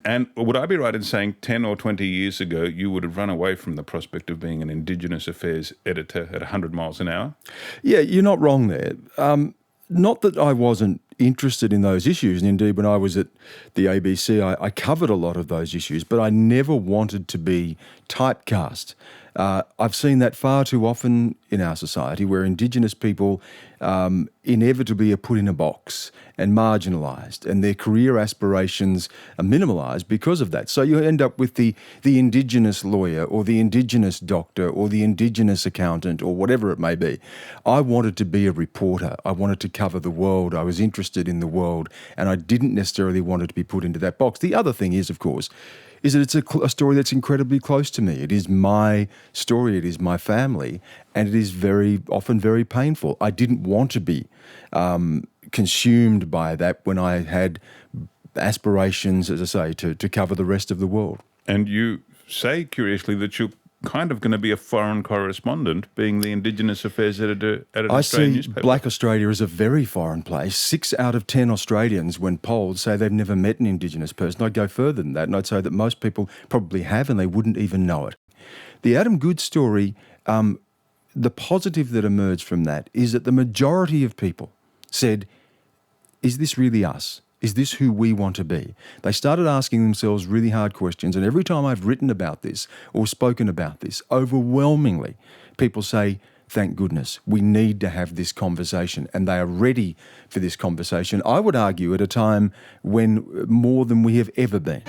And would I be right in saying 10 or 20 years ago, you would have run away from the prospect of being an Indigenous Affairs editor at 100 miles an hour? Yeah, you're not wrong there. Not that I wasn't interested in those issues. And indeed, when I was at the ABC, I covered a lot of those issues, but I never wanted to be typecast. I've seen that far too often in our society, where Indigenous people inevitably are put in a box and marginalised, and their career aspirations are minimalised because of that. So you end up with the Indigenous lawyer or the Indigenous doctor or the Indigenous accountant or whatever it may be. I wanted to be a reporter. I wanted to cover the world. I was interested in the world, and I didn't necessarily want it to be put into that box. The other thing is, of course, is that it's a story that's incredibly close to me. It is my story, it is my family, and it is very often very painful. I didn't want to be consumed by that when I had aspirations, as I say, to cover the rest of the world. And you say, curiously, that you're kind of going to be a foreign correspondent, being the Indigenous Affairs Editor at an Australian newspaper. I see Black Australia as a very foreign place. 6 out of 10 Australians, when polled, say they've never met an Indigenous person. I'd go further than that, and I'd say that most people probably have, and they wouldn't even know it. The Adam Goodes story, the positive that emerged from that is that the majority of people said, is this really us? Is this who we want to be? They started asking themselves really hard questions, and every time I've written about this or spoken about this, overwhelmingly people say, thank goodness, we need to have this conversation, and they are ready for this conversation, I would argue, at a time when more than we have ever been.